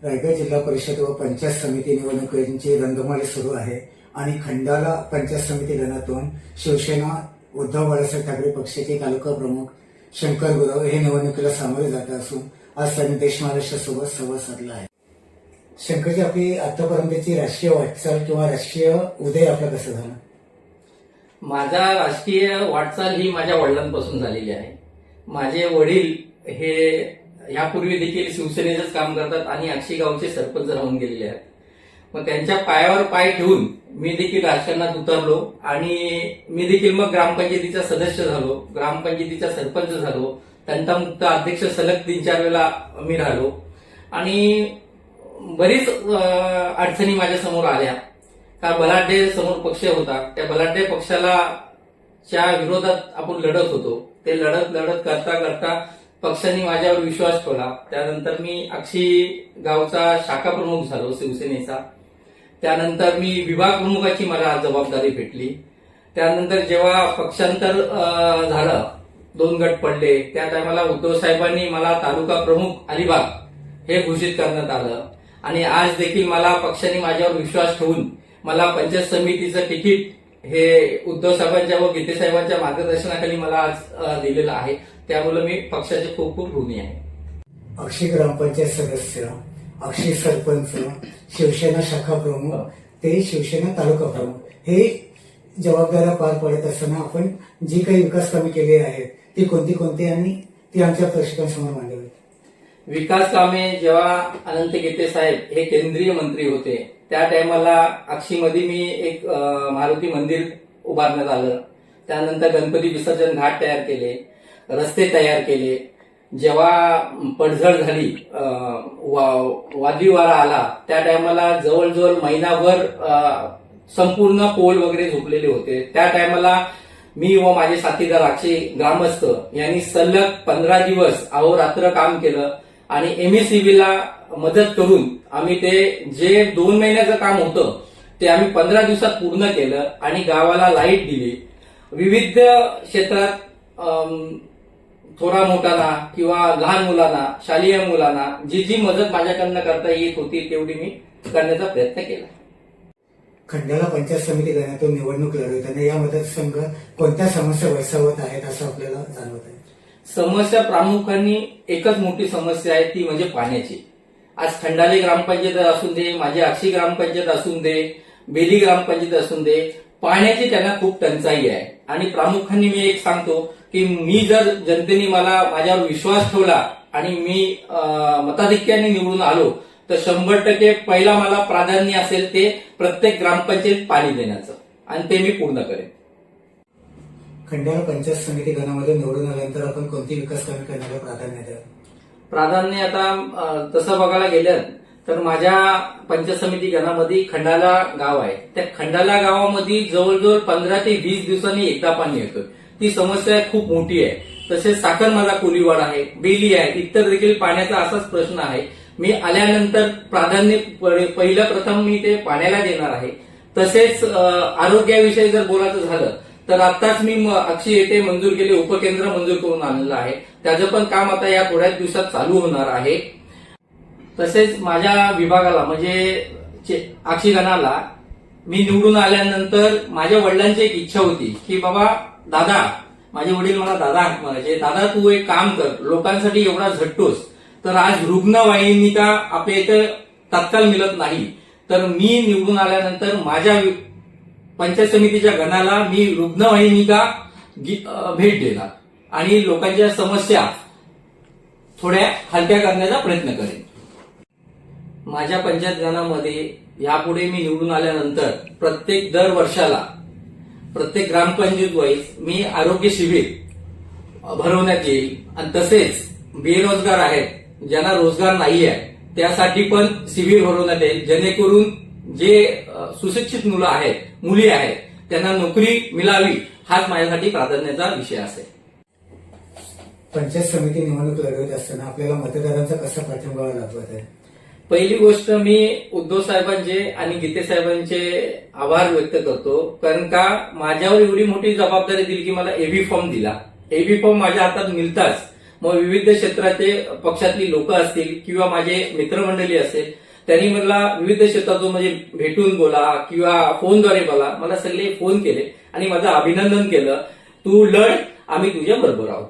रायगड जिल्हा परिषद व पंचायत समिती निवडणुकीची रणधुमाळी सुरू आहे आणि खंडाला पंचायत समिती गणातून शिवसेना उद्धव बाळासाहेब ठाकरे पक्षाचे तालुका प्रमुख शंकर गुरव हे निवडणुकीला सामोरे जात असून आज त्यांनी देश महाराष्ट्रासोबत संवाद साधला आहे. शंकरजी, आपली आतापर्यंतची राजकीय वाटचाल किंवा राजकीय उदय आपला कसं झाला? माझा राजकीय वाटचाल ही माझ्या वडिलांपासून झालेली आहे. माझे वडील हे यापूर्वी देखील शिवसेनेचंच काम करतात आणि अक्षी गावचे सरपंच राहून गेलेले आहेत. मग त्यांच्या पायावर पाय ठेवून मी देखील राजकारणात उतरलो आणि मी देखील मग ग्रामपंचायतीचा सदस्य झालो, ग्रामपंचायतीचा सरपंच झालो, तंटामुक्त अध्यक्ष सलग 3-4 वेळा मी राहिलो आणि बरीच अडचणी माझ्या समोर आल्या. का बलाढ्य समोर पक्ष होता, त्या बलाढ्य पक्षाला च्या विरोधात आपण लढत होतो. ते लढत करता करता पक्षाने माझ्यावर विश्वास ठेवला. त्यानंतर मी अक्षी गावचा शाखा प्रमुख झालो शिवसेनेचा. त्यानंतर मी विभाग प्रमुखाची मला जबाबदारी भेटली. त्यानंतर जेव्हा पक्षांतर झालं, 2 गट पडले, त्या टायमाला उद्धव साहेबांनी मला तालुका प्रमुख अलिबाग हे घोषित करण्यात आलं आणि आज देखील मला पक्षाने माझ्यावर विश्वास ठेवून मला पंचायत समितीचं तिकीट हे उद्धव साहेबांच्या व गीते साहेबांच्या मार्गदर्शनाखाली मला आज दिलेलं आहे. त्यामुळे मी पक्षाचे खूप खूप ऋणी आहे. अक्षी ग्रामपंचायत सदस्य, अक्षी सरपंच, शिवसेना शाखा प्रमुख ते शिवसेना तालुका प्रमुख हे जबाबदाऱ्या पार पडत असताना आपण जी काही विकास कामे केली आहेत ती कोणती आणि ती आमच्या प्रेक्षकांसमोर मांडावी. विकास कामे जेव्हा अनंत गीते साहेब हे केंद्रीय मंत्री होते त्या टायमाला अक्षीमध्ये मी एक मारुती मंदिर उभारण्यात आलं. त्यानंतर गणपती विसर्जन घाट तयार केले, रस्ते तयार केले. जेव्हा पडझड झाली, वादळी वारा आला, त्या टायमाला जवळजवळ महिनाभर संपूर्ण पोल वगैरे झोपलेले होते. त्या टायमाला मी व माझे साथीदार अक्षय ग्रामस्थ यांनी सलग 15 दिवस अहोरात्र काम केलं आणि एमएससीबीला मदत करून आम्ही ते जे 2 महिन्याचं काम होतं ते आम्ही 15 दिवसात पूर्ण केलं आणि गावाला लाईट दिली. विविध क्षेत्रात थोडा मोठ्यांना किंवा लहान मुलांना, शालेय मुलांना जी मदत माझ्याकडनं करता येत होती तेवढी मी करण्याचा प्रयत्न केला. खंडाला पंचायत समिती गणातून निवडणूक लढवताना या मतदारसंघात कोणत्या समस्या भेडसावत आहेत असं आपल्याला जाणवत आहे? समस्या प्रामुख्याने एकच मोठी समस्या आहे, ती म्हणजे पाण्याची. आज खंडाली ग्रामपंचायत असून दे, माझी अक्षी ग्रामपंचायत असून दे, बेली ग्रामपंचायत असून दे, पाण्याची त्यांना खूप टंचाई आहे. आणि प्रामुख्याने मी एक सांगतो की मी जर जनतेने मला माझ्यावर विश्वास ठेवला आणि मी मताधिक्याने निवडून आलो तर 100% पहिला मला प्राधान्य असेल ते प्रत्येक ग्रामपंचायत पाणी देण्याचं आणि ते मी पूर्ण करेन. खंडाला पंचायत समिती गणामध्ये निवडून आल्यानंतर आपण कोणती विकास कामे करण्याला प्राधान्य द्याल? प्राधान्य आता तसं बघायला गेलं तर माझ्या पंचायत समिती गणामध्ये खंडाला गाव आहे. त्या खंडाला गावामध्ये जवळजवळ 15 ते 20 दिवसांनी एकदा पाणी येतं. ती समस्या खूप मोठी आहे. तसेच साखर माझा कोलीवाड आहे, बेली आहे, इतर देखील पाण्याचा असाच प्रश्न आहे. मी आल्यानंतर प्राधान्य पहिलं प्रथम मी ते पाण्याला देणार आहे. तसेच आरोग्याविषयी जर बोलायचं झालं तर आताच मी अक्षी येथे मंजूर केले उपकेंद्र मंजूर करून आणलेलं आहे. त्याचं पण काम आता या थोड्याच दिवसात चालू होणार आहे. तसेच माझ्या विभागाला म्हणजे अक्षी गणाला मी निवडून आल्यानंतर माझ्या वडिलांची एक इच्छा होती की बाबा दादा, माझे वडील मला दादा म्हणायचे, दादा तू एक काम कर, लोकांसाठी एवढा झटतोस तर आज रुग्णवाहिका आपल्या इथं तात्काळ मिळत नाही, तर मी निवडून आल्यानंतर माझ्या पंचायत समितीच्या गणाला मी रुग्णवाहिका भेट देणार आणि लोकांच्या समस्या थोड्या हलक्या करण्याचा प्रयत्न करेन. माझ्या पंचायत गणामध्ये यापुढे मी निवडून आल्यानंतर प्रत्येक दर वर्षाला प्रत्येक ग्रामपंचायत वाईज मी आरोग्य शिबिर भरवण्यात येईल आणि तसेच बेरोजगार आहेत, ज्यांना रोजगार नाही आहे त्यासाठी पण शिबिर भरवण्यात येईल, जेणेकरून जे सुशिक्षित मुलं आहेत, मुली आहेत त्यांना नोकरी मिळावी, हाच माझ्यासाठी प्राधान्याचा विषय असेल. पंचायत समिती निवडणूक लढवत असताना आपल्याला मतदारांचा कसा पाठिंबा लाभत आहे? पहिली गोष्ट मी उद्धव साहेबांचे आणि गीते साहेबांचे आभार व्यक्त करतो, कारण का माझ्यावर एवढी मोठी जबाबदारी दिली की मला एबी फॉर्म दिला. एबी फॉर्म माझ्या हातात मिळताच मग विविध क्षेत्राचे पक्षातली लोक असतील किंवा माझे मित्रमंडळी असेल, त्यांनी मला विविध क्षेत्रातून म्हणजे भेटून बोला किंवा फोनद्वारे बोला, मला सगळे फोन केले आणि माझं अभिनंदन केलं. तू लढ, आम्ही तुझ्या बरोबर आहोत.